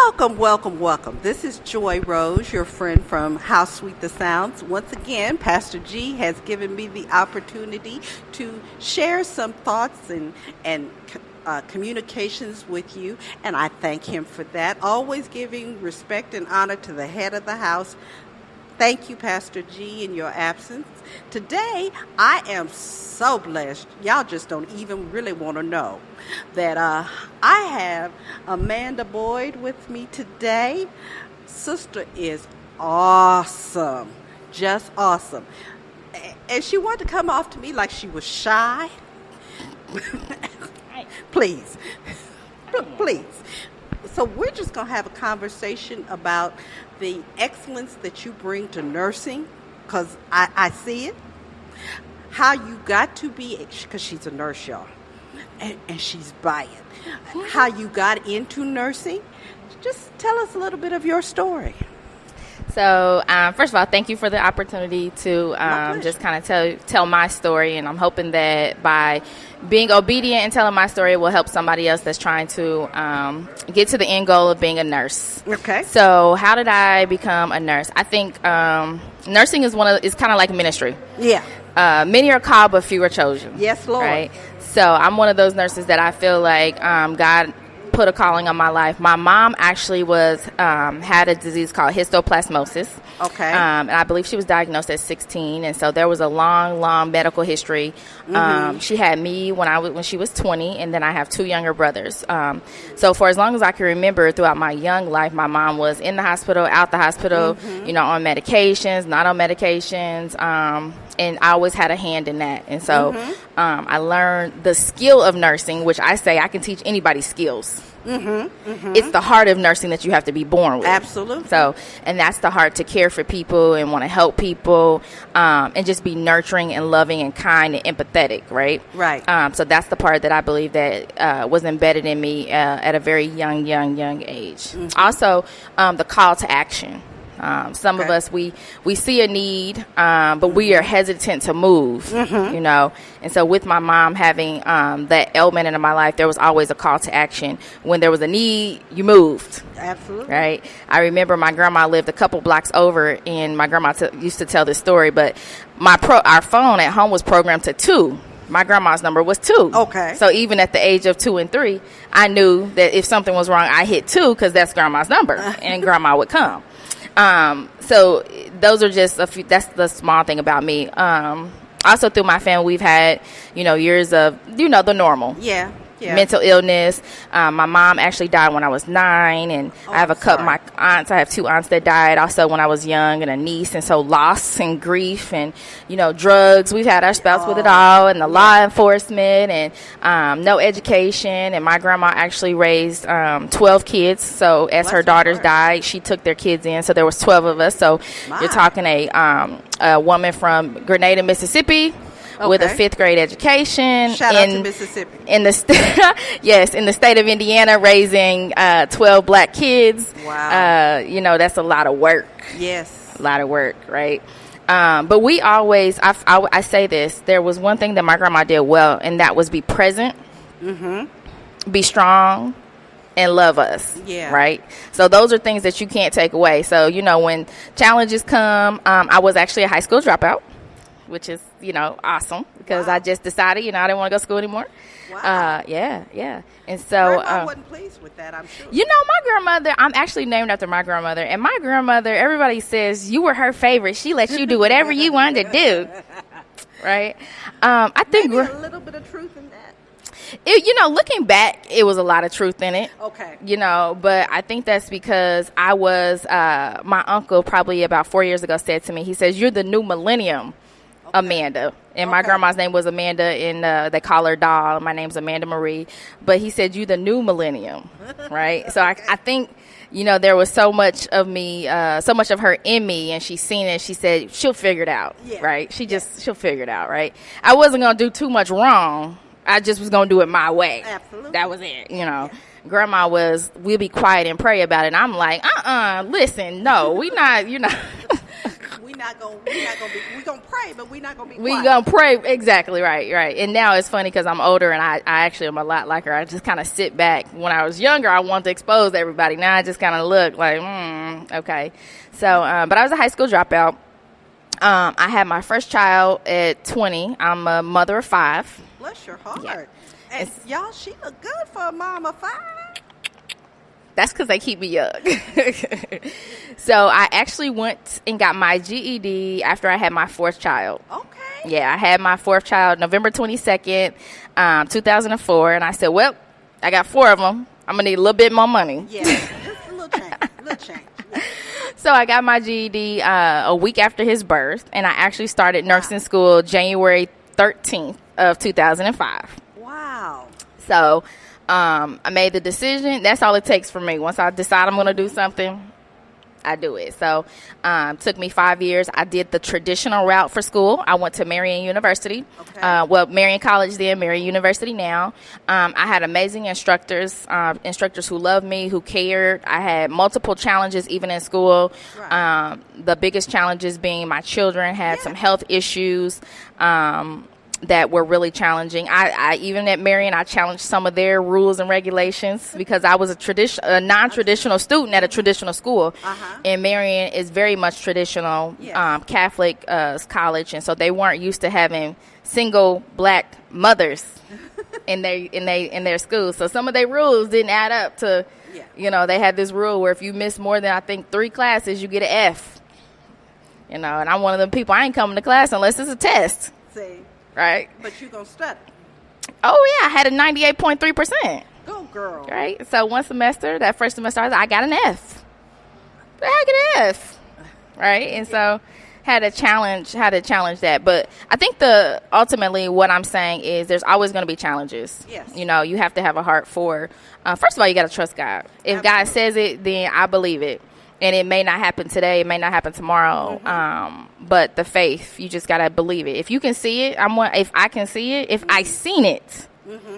Welcome, welcome, welcome. This is Joy Rose, your friend from How Sweet the Sounds. Once again, Pastor G has given me the opportunity to share some thoughts and communications with you, and I thank him for that. Always giving respect and honor to the head of the house. Thank you, Pastor G, in your absence. Today, I am so blessed. Y'all just don't even really want to know that I have Amanda Boyd with me today. Sister is awesome, just awesome. And she wanted to come off to me like she was shy. Please. So we're just going to have a conversation about the excellence that you bring to nursing, because I see it. How you got to be, because she's a nurse, y'all, and she's by it. How you got into nursing. Just tell us a little bit of your story. So, first of all, thank you for the opportunity to just kind of tell my story. And I'm hoping that by being obedient and telling my story, it will help somebody else that's trying to get to the end goal of being a nurse. Okay. So how did I become a nurse? I think nursing is is kind of like ministry. Yeah. Many are called, but few are chosen. Yes, Lord. Right. So I'm one of those nurses that I feel like God put a calling on my life. My mom actually had a disease called histoplasmosis. Okay. And I believe she was diagnosed at 16, and so there was a long medical history. Mm-hmm. She had me when she was 20, and then I have two younger brothers. So for as long as I can remember, throughout my young life, my mom was in the hospital, out the hospital, mm-hmm. On medications, not on medications, and I always had a hand in that. And so mm-hmm. I learned the skill of nursing, which I say I can teach anybody skills. Mm-hmm, mm-hmm. It's the heart of nursing that you have to be born with. Absolutely. So, and that's the heart to care for people and want to help people, and just be nurturing and loving and kind and empathetic, right? Right. So that's the part that I believe that was embedded in me at a very young age. Mm-hmm. Also, the call to action. Some okay. of us, we see a need, but we are hesitant to move, mm-hmm. And so with my mom having that element in my life, there was always a call to action. When there was a need, you moved. Absolutely. Right? I remember my grandma lived a couple blocks over, and my grandma used to tell this story, but our phone at home was programmed to 2. My grandma's number was 2. Okay. So even at the age of 2 and 3, I knew that if something was wrong, I hit 2 because that's grandma's number, and grandma would come. So those are just a few. That's the small thing about me. Also through my family, we've had, years of, the normal. Yeah. Mental illness. My mom actually died when I was 9, and I have a couple. My aunts. I have 2 aunts that died also when I was young, and a niece. And so loss and grief, and drugs. We've had our spouts with it all, and the law enforcement, and no education. And my grandma actually raised 12 kids. So as her daughters died, she took their kids in. So there was 12 of us. So you're talking a woman from Grenada, Mississippi. Okay. With a 5th grade education. Shout out to Mississippi. In the state of Indiana, raising 12 black kids. Wow. That's a lot of work. Yes. A lot of work, right? But we always, I say this, there was one thing that my grandma did well, and that was be present, mm-hmm. be strong, and love us. Yeah. Right? So those are things that you can't take away. So, when challenges come, I was actually a high school dropout, which is, awesome, because wow. I just decided, I didn't want to go to school anymore. Wow. Yeah. And so Grandma wasn't pleased with that, I'm sure. My grandmother, I'm actually named after my grandmother, and my grandmother, everybody says you were her favorite. She let you do whatever you wanted to do. Right? I think maybe a little bit of truth in that. Looking back, it was a lot of truth in it. Okay. But I think that's because I was, my uncle probably about 4 years ago said to me, he says, "You're the new millennium, Amanda." And my grandma's name was Amanda, and they call her Doll. My name's Amanda Marie. But he said, "You the new millennium," right? So I think, there was so much of me, so much of her in me, and she's seen it. She said, she'll figure it out, right? She'll figure it out, right? I wasn't going to do too much wrong. I just was going to do it my way. Absolutely. That was it, Yeah. Grandma was, we'll be quiet and pray about it. And I'm like, listen, no, we not, We gonna pray, but we're not gonna be We quiet. gonna pray. Exactly, right. And now it's funny because I'm older and I actually am a lot like her. I just kind of sit back. When I was younger, I wanted to expose everybody. Now I just kind of look like, okay. So, but I was a high school dropout. I had my first child at 20. I'm a mother of 5. Bless your heart. Yeah. And y'all, she look good for a mom of 5. That's because they keep me young. So I actually went and got my GED after I had my 4th child. Okay. Yeah, I had my 4th child November 22nd, 2004. And I said, well, I got 4 of them. I'm going to need a little bit more money. Yeah, just a little change. So I got my GED a week after his birth. And I actually started nursing school January 13th of 2005. Wow. So I made the decision. That's all it takes for me. Once I decide I'm going to do something, I do it. So took me 5 years. I did the traditional route for school. I went to Marian University. Okay. Marian College then, Marian University now. I had amazing instructors who loved me, who cared. I had multiple challenges even in school. Right. The biggest challenges being my children had some health issues. That were really challenging. I even at Marian, I challenged some of their rules and regulations because I was a non-traditional student at a traditional school. And Marian is very much traditional, Catholic college, and so they weren't used to having single black mothers in their school. So some of their rules didn't add up to, they had this rule where if you miss more than I think 3 classes, you get an F. And I'm one of them people. I ain't coming to class unless it's a test. See. Right. But you gonna study. Oh, yeah. I had a 98.3%. Go, girl. Right. So that first semester, I got an F. I got an F. Right. And so had to challenge that. But I think ultimately what I'm saying is there's always going to be challenges. Yes. You have to have a heart for, first of all, you got to trust God. If God says it, then I believe it. And it may not happen today. It may not happen tomorrow. But the faith, you just got to believe it. If you can see it, if I can see it, if I seen it,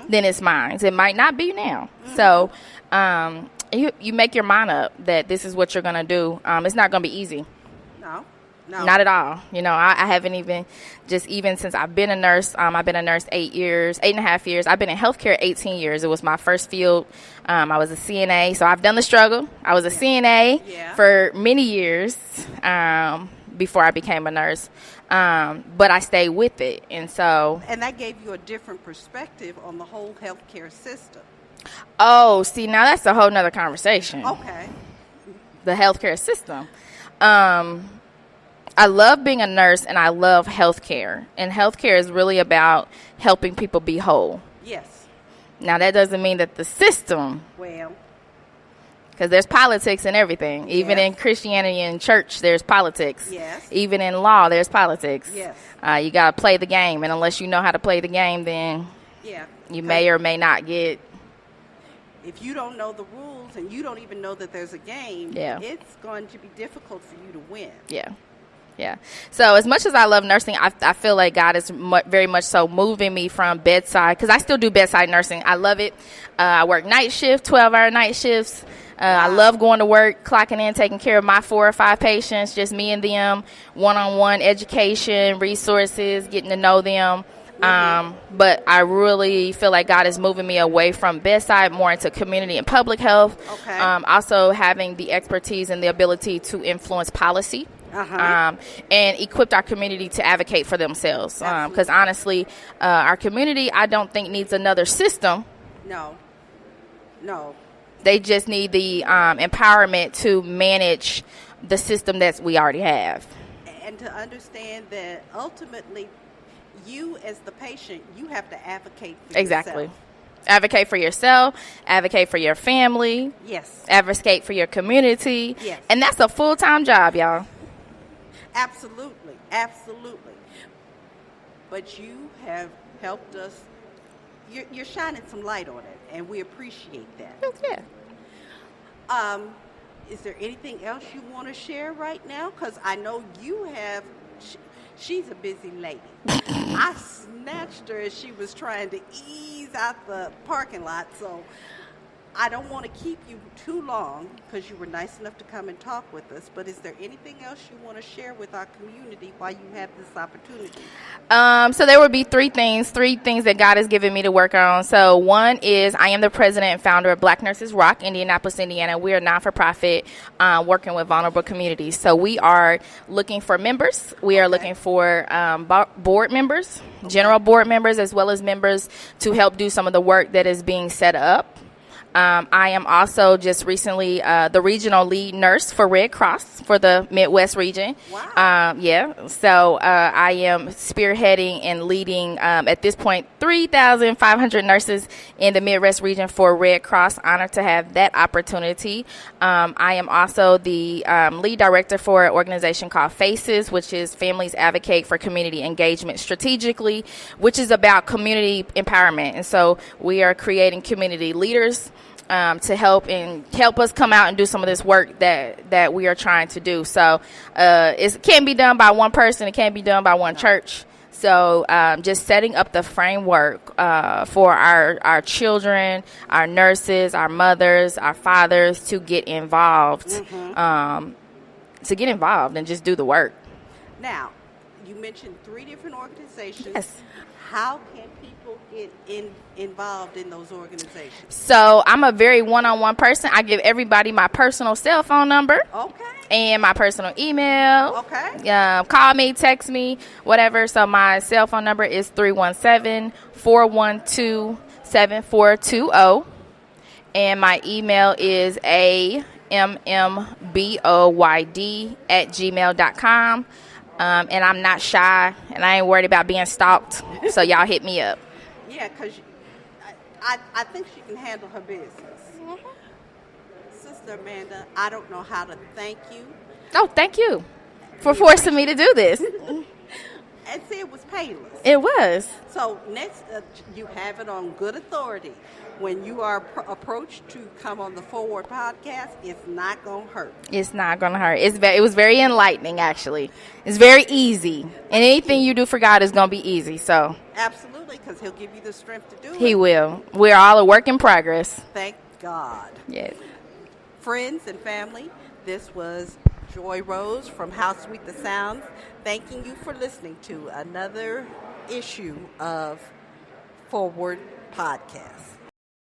then it's mine. It might not be now. So you make your mind up that this is what you're going to do. It's not going to be easy. No. Not at all. I haven't even since I've been a nurse, I've been a nurse 8.5 years. I've been in healthcare 18 years. It was my first field. I was a CNA, so I've done the struggle. I was a CNA for many years before I became a nurse. But I stayed with it. And that gave you a different perspective on the whole healthcare system. Oh, see, now that's a whole nother conversation. Okay. The healthcare system. I love being a nurse and I love healthcare. And healthcare is really about helping people be whole. Yes. Now, that doesn't mean that the system, because there's politics and everything. Even in Christianity and church, there's politics. Yes. Even in law, there's politics. Yes. You got to play the game. And unless you know how to play the game, then you may or may not get. If you don't know the rules and you don't even know that there's a game, it's going to be difficult for you to win. Yeah. So as much as I love nursing, I feel like God is very much so moving me from bedside, because I still do bedside nursing. I love it. I work night shift, 12-hour night shifts. I love going to work, clocking in, taking care of my 4 or 5 patients, just me and them, one-on-one education, resources, getting to know them. But I really feel like God is moving me away from bedside more into community and public health. Okay. Also having the expertise and the ability to influence policy. And equipped our community to advocate for themselves. Because honestly, our community, I don't think needs another system. No. They just need the empowerment to manage the system that we already have. And to understand that ultimately, you as the patient, you have to advocate for yourself. Advocate for yourself, advocate for your family. Yes. Advocate for your community. Yes. And that's a full-time job, y'all. Absolutely. But you have helped us. You're shining some light on it, and we appreciate that. Yeah. Is there anything else you want to share right now? Because I know you have. She's a busy lady. I snatched her as she was trying to ease out the parking lot. So I don't want to keep you too long because you were nice enough to come and talk with us, but is there anything else you want to share with our community while you have this opportunity? So there would be three things that God has given me to work on. So one is I am the president and founder of Black Nurses Rock, Indianapolis, Indiana. We are not-for-profit working with vulnerable communities. So we are looking for members. We are looking for board members, general board members, as well as members to help do some of the work that is being set up. I am also just recently the regional lead nurse for Red Cross for the Midwest region. Wow. So I am spearheading and leading at this point 3,500 nurses in the Midwest region for Red Cross. Honored to have that opportunity. I am also the lead director for an organization called FACES, which is Families Advocate for Community Engagement Strategically, which is about community empowerment. And so we are creating community leaders to help us come out and do some of this work that we are trying to do. So it can't be done by one person. It can't be done by one church. So just setting up the framework for our children, our nurses, our mothers, our fathers to get involved, and just do the work. Now, you mentioned 3 different organizations. Yes. How can people get involved in those organizations? So I'm a very one-on-one person. I give everybody my personal cell phone number. Okay. And my personal email. Okay. Call me, text me, whatever. So my cell phone number is 317-412-7420. And my email is ammboyd@gmail.com. And I'm not shy, and I ain't worried about being stalked. So y'all hit me up. Yeah, because I think she can handle her business. Mm-hmm. Sister Amanda, I don't know how to thank you. Oh, thank you for forcing me to do this. And see, it was painless. It was. So next, you have it on good authority. When you are approached to come on the Forward podcast, it's not going to hurt. It's not going to hurt. It was very enlightening, actually. It's very easy. And anything you do for God is going to be easy. So Absolutely, because he'll give you the strength to do it. He will. We're all a work in progress. Thank God. Yes. Friends and family, this was Joy Rose from How Sweet the Sounds, thanking you for listening to another issue of Forward Podcast.